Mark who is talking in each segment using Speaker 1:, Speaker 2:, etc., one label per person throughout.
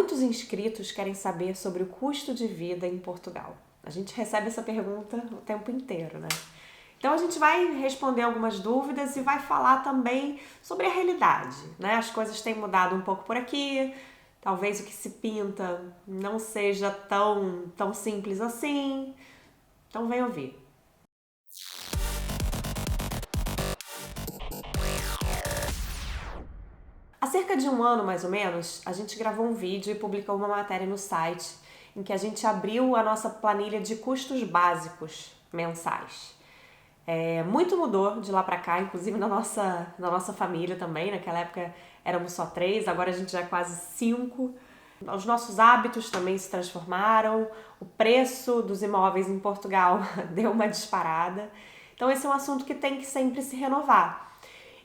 Speaker 1: Muitos inscritos querem saber sobre o custo de vida em Portugal. A gente recebe essa pergunta o tempo inteiro, né? Então a gente vai responder algumas dúvidas e vai falar também sobre a realidade, né? As coisas têm mudado um pouco por aqui, talvez o que se pinta não seja tão simples assim. Então vem ouvir. Há cerca de um ano, mais ou menos, a gente gravou um vídeo e publicou uma matéria no site em que a gente abriu a nossa planilha de custos básicos mensais. Muito mudou de lá pra cá, inclusive na nossa família também. Naquela época éramos só 3, agora a gente já é quase 5. Os nossos hábitos também se transformaram, o preço dos imóveis em Portugal deu uma disparada. Então esse é um assunto que tem que sempre se renovar.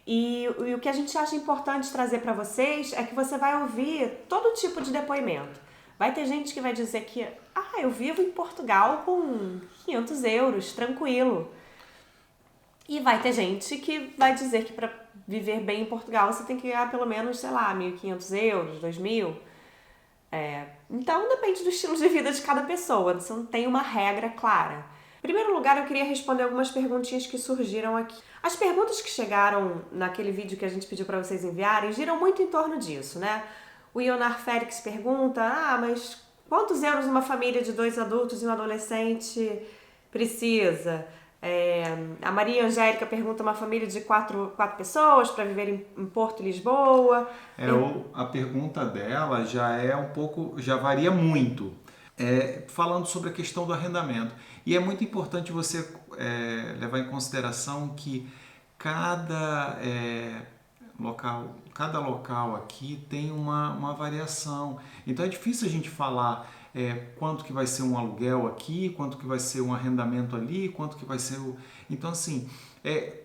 Speaker 1: E o que a gente acha importante trazer para vocês é que você vai ouvir todo tipo de depoimento. Vai ter gente que vai dizer que eu vivo em Portugal com 500 euros, tranquilo. E vai ter gente que vai dizer que para viver bem em Portugal você tem que ganhar pelo menos, sei lá, 1.500 euros, 2.000. Então depende do estilo de vida de cada pessoa, você não tem uma regra clara. Em primeiro lugar, eu queria responder algumas perguntinhas que surgiram aqui. As perguntas que chegaram naquele vídeo que a gente pediu para vocês enviarem giram muito em torno disso, né? O Ionar Félix pergunta, mas quantos euros uma família de 2 adultos e um adolescente precisa? A Maria Angélica pergunta, uma família de 4 pessoas para viver em Porto e Lisboa.
Speaker 2: A pergunta dela já varia muito. Falando sobre a questão do arrendamento. E é muito importante você levar em consideração que cada local aqui tem uma variação. Então é difícil a gente falar quanto que vai ser um aluguel aqui, quanto que vai ser um arrendamento ali, quanto que vai ser o... Então assim,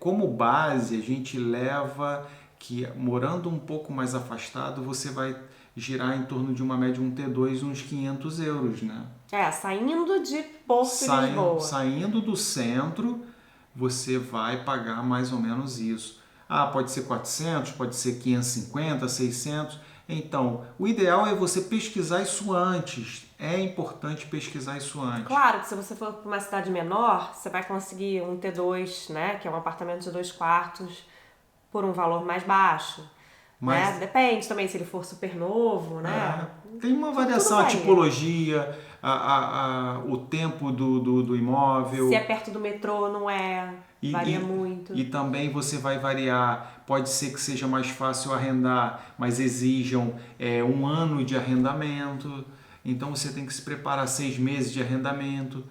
Speaker 2: como base a gente leva que morando um pouco mais afastado você vai girar em torno de uma média, um T2, uns 500 euros, né?
Speaker 1: Saindo de Porto e Lisboa.
Speaker 2: Saindo do centro, você vai pagar mais ou menos isso. Pode ser 400, pode ser 550, 600. Então, o ideal é você pesquisar isso antes. É importante pesquisar isso antes.
Speaker 1: Claro que se você for para uma cidade menor, você vai conseguir um T2, né? Que é um apartamento de 2 quartos, por um valor mais baixo. Mas depende também se ele for super novo, né?
Speaker 2: Tem uma variação, a tipologia, o tempo do imóvel.
Speaker 1: Se é perto do metrô, não varia muito.
Speaker 2: E também você vai variar, pode ser que seja mais fácil arrendar, mas exijam 1 ano de arrendamento. Então você tem que se preparar 6 meses de arrendamento.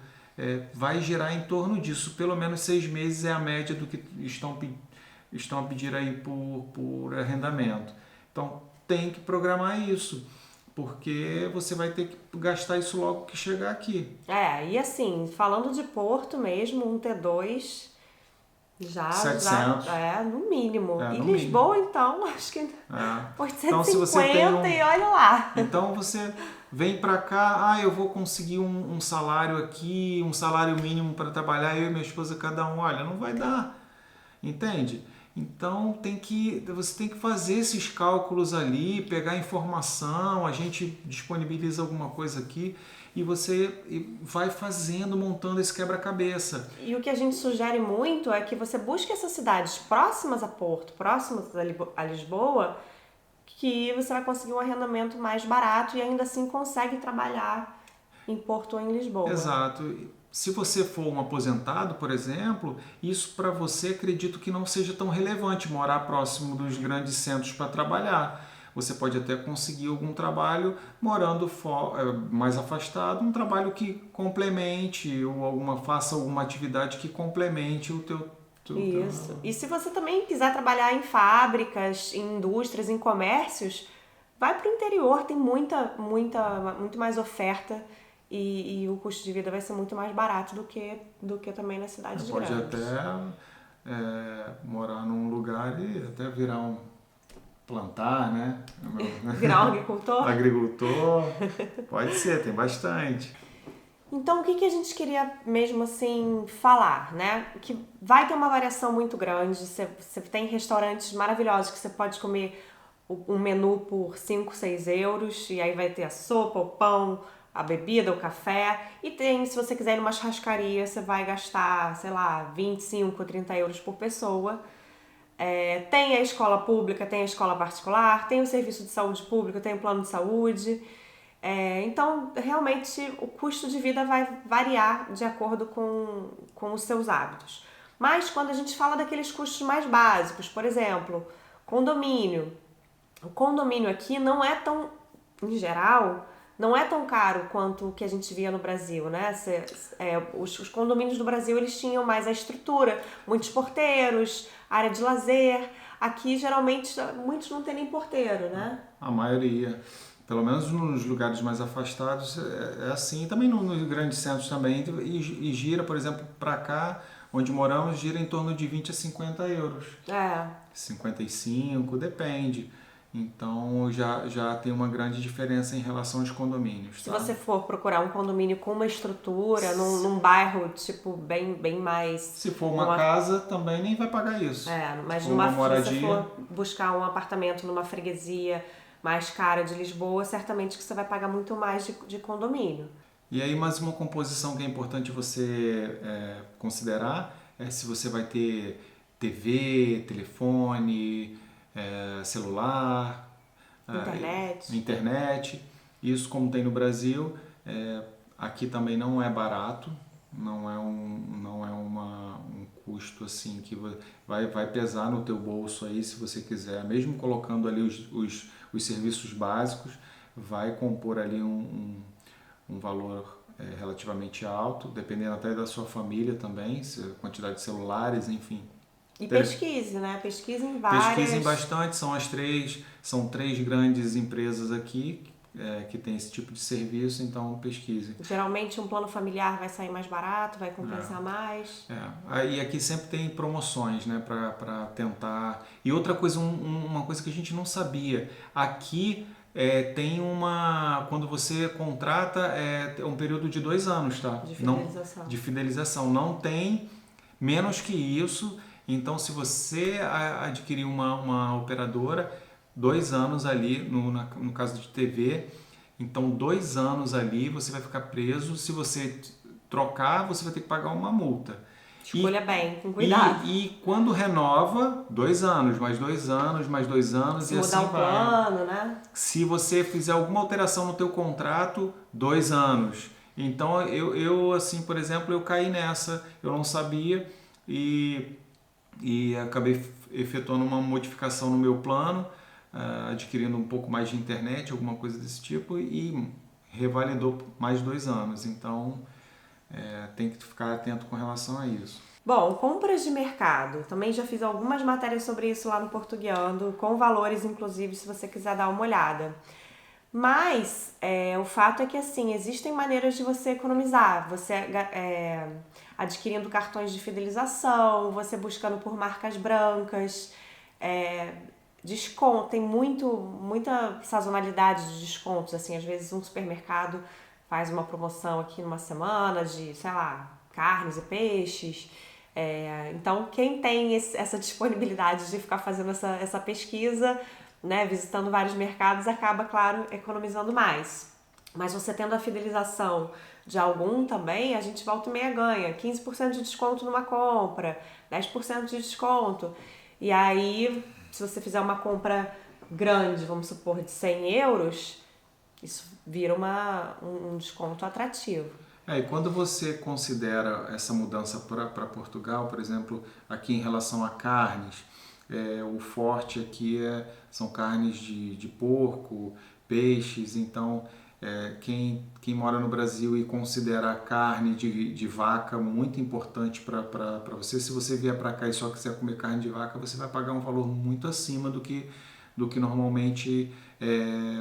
Speaker 2: Vai girar em torno disso, pelo menos 6 meses é a média do que estão a pedir aí por arrendamento. Então tem que programar isso, porque você vai ter que gastar isso logo que chegar aqui.
Speaker 1: E assim, falando de Porto mesmo, um T2 já
Speaker 2: 700.
Speaker 1: No mínimo. E
Speaker 2: no
Speaker 1: Lisboa,
Speaker 2: mínimo.
Speaker 1: Então, acho que 850
Speaker 2: então, se você tem
Speaker 1: e olha lá.
Speaker 2: Então você vem pra cá, eu vou conseguir um salário aqui, um salário mínimo para trabalhar, eu e minha esposa cada um, olha, não vai dar, entende? Então você tem que fazer esses cálculos ali, pegar informação, a gente disponibiliza alguma coisa aqui e você vai montando esse quebra-cabeça.
Speaker 1: E o que a gente sugere muito é que você busque essas cidades próximas a Porto, próximas a Lisboa, que você vai conseguir um arrendamento mais barato e ainda assim consegue trabalhar em Porto ou em Lisboa.
Speaker 2: Exato. Se você for um aposentado, por exemplo, isso para você acredito que não seja tão relevante morar próximo dos grandes centros para trabalhar. Você pode até conseguir algum trabalho morando mais afastado, um trabalho que complemente ou faça alguma atividade que complemente o teu...
Speaker 1: Isso. E se você também quiser trabalhar em fábricas, em indústrias, em comércios, vai para o interior, tem muito mais oferta. E o custo de vida vai ser muito mais barato do que também nas cidades grandes.
Speaker 2: Pode até morar num lugar e até plantar, né?
Speaker 1: Virar um agricultor?
Speaker 2: Agricultor, pode ser, tem bastante.
Speaker 1: Então, o que a gente queria mesmo assim falar, né? Que vai ter uma variação muito grande, você tem restaurantes maravilhosos que você pode comer um menu por 5, 6 euros, e aí vai ter a sopa, o pão, a bebida, o café. E tem, se você quiser ir numa churrascaria, você vai gastar, sei lá, 25, 30 euros por pessoa. Tem a escola pública, tem a escola particular, tem o serviço de saúde público, tem o plano de saúde. Então, realmente, o custo de vida vai variar de acordo com os seus hábitos. Mas quando a gente fala daqueles custos mais básicos, por exemplo, condomínio. O condomínio aqui não é tão, em geral, não é tão caro quanto o que a gente via no Brasil, né? Os condomínios do Brasil, eles tinham mais a estrutura, muitos porteiros, área de lazer. Aqui, geralmente, muitos não tem nem porteiro, né?
Speaker 2: A maioria. Pelo menos nos lugares mais afastados é assim. Também nos grandes centros também. E gira, por exemplo, para cá, onde moramos, gira em torno de 20 a 50 euros. 55, depende. Então já tem uma grande diferença em relação aos condomínios.
Speaker 1: Se
Speaker 2: tá?
Speaker 1: você for procurar um condomínio com uma estrutura, num bairro tipo bem mais...
Speaker 2: Se for uma casa, também nem vai pagar isso.
Speaker 1: Mas
Speaker 2: se você
Speaker 1: for buscar um apartamento numa freguesia mais cara de Lisboa, certamente que você vai pagar muito mais de condomínio.
Speaker 2: E aí mais uma composição que é importante você considerar é se você vai ter TV, telefone, celular, internet. Isso como tem no Brasil, aqui também não é barato, não é um custo assim que vai pesar no teu bolso aí se você quiser, mesmo colocando ali os serviços básicos, vai compor ali um valor relativamente alto, dependendo até da sua família também, quantidade de celulares, enfim.
Speaker 1: E pesquise, né? Pesquise em várias...
Speaker 2: Pesquisem bastante, são três grandes empresas aqui que tem esse tipo de serviço, então pesquise.
Speaker 1: Geralmente um plano familiar vai sair mais barato, vai compensar mais.
Speaker 2: E aqui sempre tem promoções, né, para tentar... E outra coisa, uma coisa que a gente não sabia, aqui tem quando você contrata, é um período de 2 anos, tá? De fidelização. Não tem menos que isso. Então, se você adquirir uma operadora, 2 anos ali, no caso de TV, então 2 anos ali você vai ficar preso. Se você trocar, você vai ter que pagar uma multa.
Speaker 1: Escolha bem, com cuidado.
Speaker 2: E quando renova, 2 anos, mais 2 anos, mais 2 anos
Speaker 1: se
Speaker 2: e assim
Speaker 1: vai. Se mudar o plano, né?
Speaker 2: Se você fizer alguma alteração no teu contrato, 2 anos. Então, eu assim, por exemplo, eu caí nessa, eu não sabia e acabei efetuando uma modificação no meu plano, adquirindo um pouco mais de internet, alguma coisa desse tipo, e revalidou mais 2 anos. Então, tem que ficar atento com relação a isso.
Speaker 1: Bom, compras de mercado. Também já fiz algumas matérias sobre isso lá no Portuguiando, com valores, inclusive, se você quiser dar uma olhada. Mas o fato é que, assim, existem maneiras de você economizar. Você adquirindo cartões de fidelização, você buscando por marcas brancas, desconto, tem muita sazonalidade de descontos, assim, às vezes um supermercado faz uma promoção aqui numa semana de, sei lá, carnes e peixes. Então, quem tem essa disponibilidade de ficar fazendo essa pesquisa, né, visitando vários mercados, acaba, claro, economizando mais. Mas você tendo a fidelização de algum também, a gente volta e meia ganha 15% de desconto numa compra, 10% de desconto. E aí, se você fizer uma compra grande, vamos supor, de 100 euros, isso vira um desconto atrativo.
Speaker 2: E quando você considera essa mudança para Portugal, por exemplo, aqui em relação a carnes, o forte aqui são carnes de porco, peixes, então quem mora no Brasil e considera a carne de vaca muito importante para você, se você vier para cá e só quiser comer carne de vaca, você vai pagar um valor muito acima do que normalmente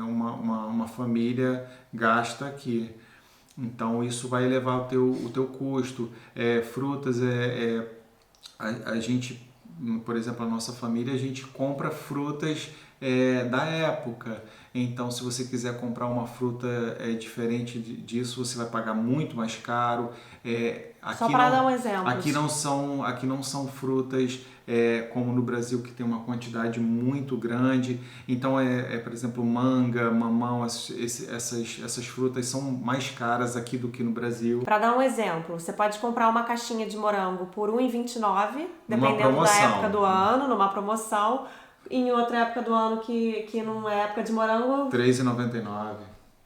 Speaker 2: uma família gasta aqui. Então isso vai elevar o teu custo. Frutas, a gente, por exemplo, a nossa família, a gente compra frutas da época. Então, se você quiser comprar uma fruta diferente disso, você vai pagar muito mais caro.
Speaker 1: Só para dar um exemplo.
Speaker 2: Aqui não são frutas como no Brasil, que tem uma quantidade muito grande. Então, por exemplo, manga, mamão, essas frutas são mais caras aqui do que no Brasil.
Speaker 1: Para dar um exemplo, você pode comprar uma caixinha de morango por R$ 1,29, dependendo da época do ano, numa promoção. Em outra época do ano que não é época de morango,
Speaker 2: R$ 3,99.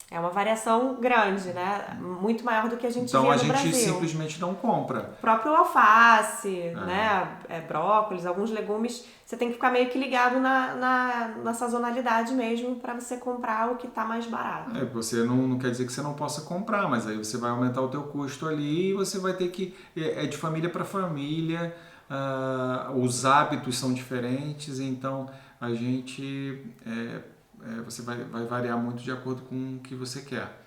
Speaker 1: É uma variação grande, né? Muito maior do que a gente vê no Brasil.
Speaker 2: Então a gente simplesmente não compra.
Speaker 1: O próprio alface, né? Brócolis, alguns legumes, você tem que ficar meio que ligado na sazonalidade mesmo para você comprar o que está mais barato.
Speaker 2: Você não quer dizer que você não possa comprar, mas aí você vai aumentar o teu custo ali e você vai ter que... É de família para família, os hábitos são diferentes, então a gente... você vai variar muito de acordo com o que você quer.